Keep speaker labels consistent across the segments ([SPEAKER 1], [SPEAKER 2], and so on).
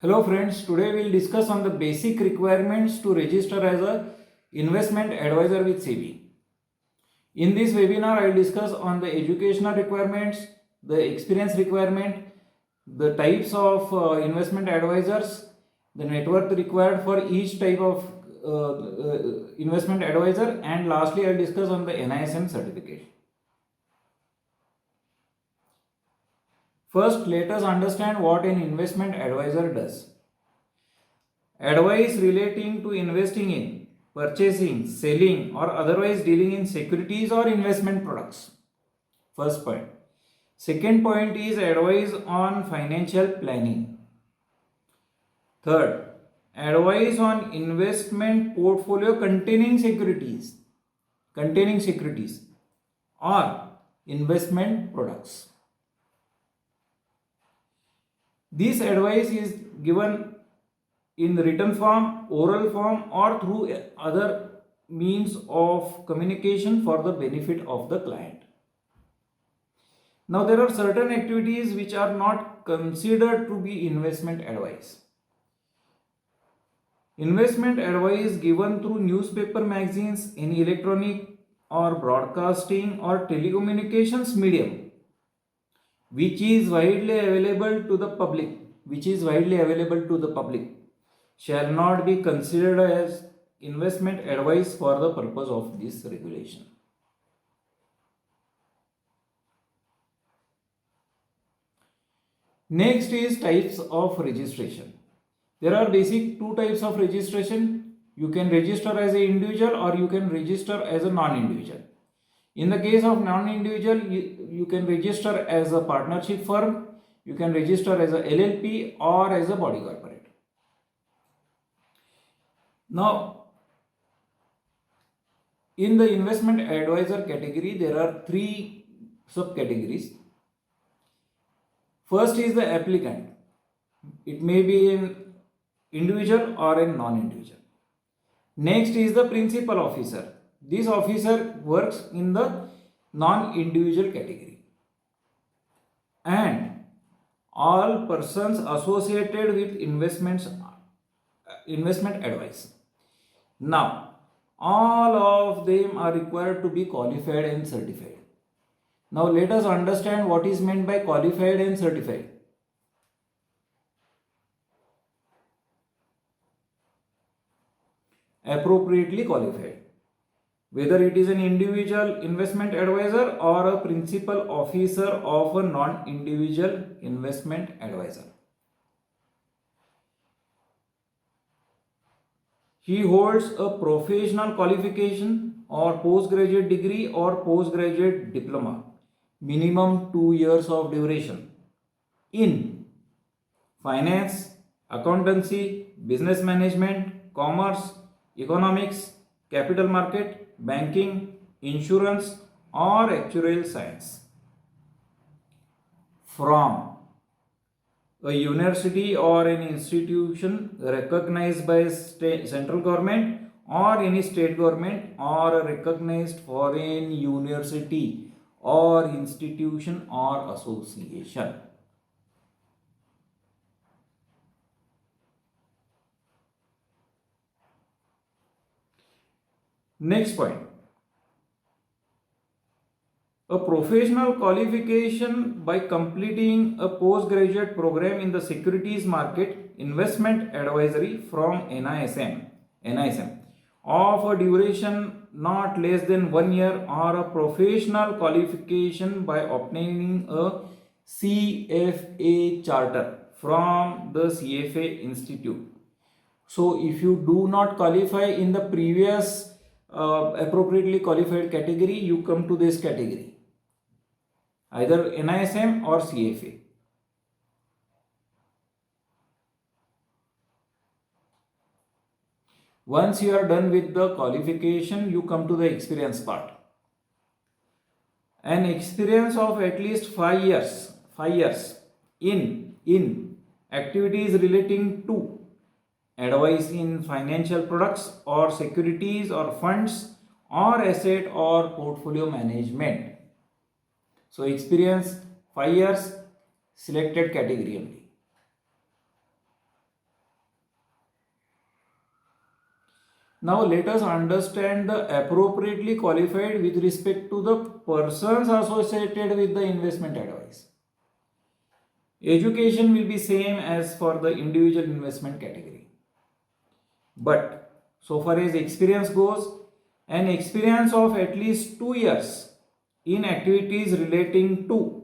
[SPEAKER 1] Hello friends, today we will discuss on the basic requirements to register as a investment advisor with SEBI. In this webinar, I will discuss on the educational requirements, the experience requirement, the types of investment advisors, the net worth required for each type of investment advisor, and lastly I will discuss on the NISM certificate. First, let us understand what an investment advisor does. Advice relating to investing in, purchasing, selling, or otherwise dealing in securities or investment products. First point. Second point is advice on financial planning. Third, advice on investment portfolio containing securities or investment products. This advice is given in written form, oral form, or through other means of communication for the benefit of the client. Now, there are certain activities which are not considered to be investment advice. Investment advice given through newspaper, magazines, in electronic or broadcasting or telecommunications medium, which is widely available to the public, shall not be considered as investment advice for the purpose of this regulation. Next is types of registration. There are basic two types of registration. You can register as an individual or you can register as a non-individual. In the case of non-individual, you can register as a partnership firm, you can register as a LLP or as a body corporate. Now, in the investment advisor category, there are three subcategories. First is the applicant. It may be an individual or a non-individual. Next is the principal officer. This officer works in the non-individual category. And all persons associated with investment advice. Now, all of them are required to be qualified and certified. Now, let us understand what is meant by qualified and certified. Appropriately qualified. Whether it is an individual investment advisor or a principal officer of a non-individual investment advisor. He holds a professional qualification or postgraduate degree or postgraduate diploma, minimum 2 years of duration, in finance, accountancy, business management, commerce, economics, capital market, banking, insurance, or actuarial science, from a university or an institution recognized by central government or any state government, or a recognized foreign university or institution or association. Next point. A professional qualification by completing a postgraduate program in the securities market investment advisory from NISM of a duration not less than 1 year, or a professional qualification by obtaining a CFA charter from the CFA Institute. So, if you do not qualify in the previous appropriately qualified category, you come to this category, either NISM or CFA. Once you are done with the qualification, you come to the experience part. An experience of at least 5 years in activities relating to advice in financial products or securities or funds or asset or portfolio management. So, experience 5 years, selected category only. Now let us understand the appropriately qualified with respect to the persons associated with the investment advice. Education will be same as for the individual investment category. But so far as experience goes, an experience of at least 2 years in activities relating to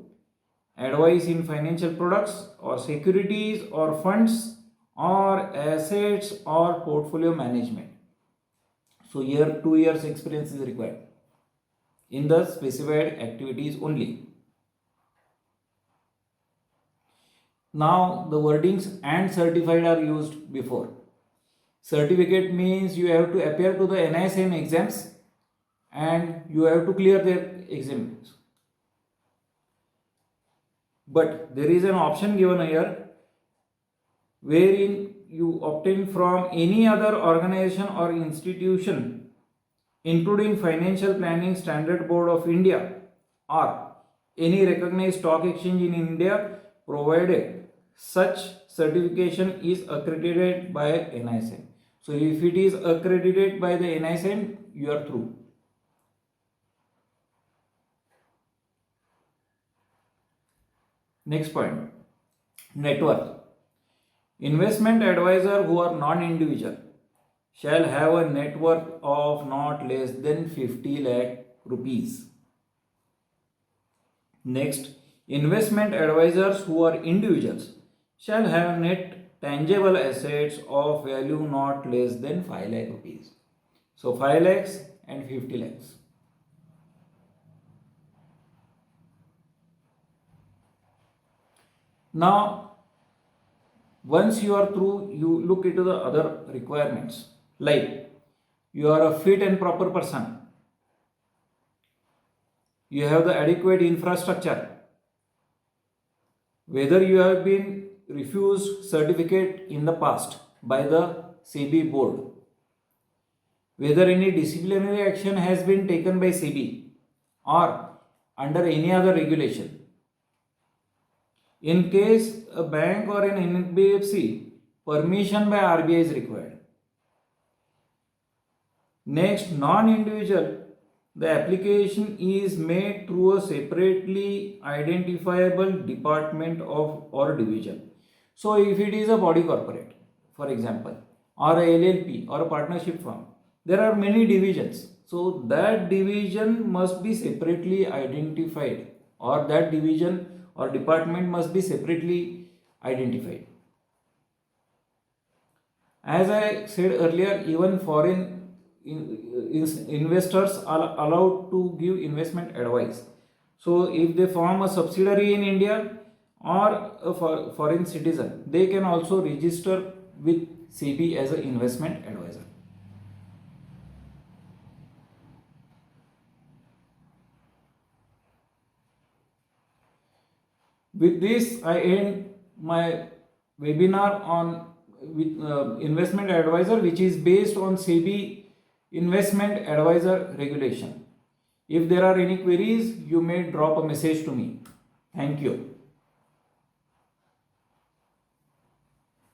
[SPEAKER 1] advice in financial products or securities or funds or assets or portfolio management. So here 2 years experience is required in the specified activities only. Now the wordings and certified are used before. Certificate means you have to appear to the NISM exams and you have to clear their exams. But there is an option given here wherein you obtain from any other organization or institution including Financial Planning Standard Board of India or any recognized stock exchange in India provided such certification is accredited by NISM. So if it is accredited by the NISM, you are through. Next point, net worth. Investment advisor who are non-individual shall have a net worth of not less than 50 lakh rupees. Next, investment advisors who are individuals shall have net tangible assets of value not less than 5 lakh rupees. So 5 lakhs and 50 lakhs. Now, once you are through, you look into the other requirements like you are a fit and proper person, you have the adequate infrastructure, whether you have been refused certificate in the past by the SEBI board, whether any disciplinary action has been taken by SEBI or under any other regulation. In case a bank or an NBFC, permission by RBI is required. Next, non-individual, the application is made through a separately identifiable department of or division. So if it is a body corporate, for example, or a LLP or a partnership firm, there are many divisions. So that division must be separately identified, or that division or department must be separately identified. As I said earlier, even foreign investors are allowed to give investment advice. So if they form a subsidiary in India or a foreign citizen, they can also register with SEBI as an investment advisor. With this, I end my webinar on investment advisor, which is based on SEBI investment advisor regulation. If there are any queries, you may drop a message to me. Thank you.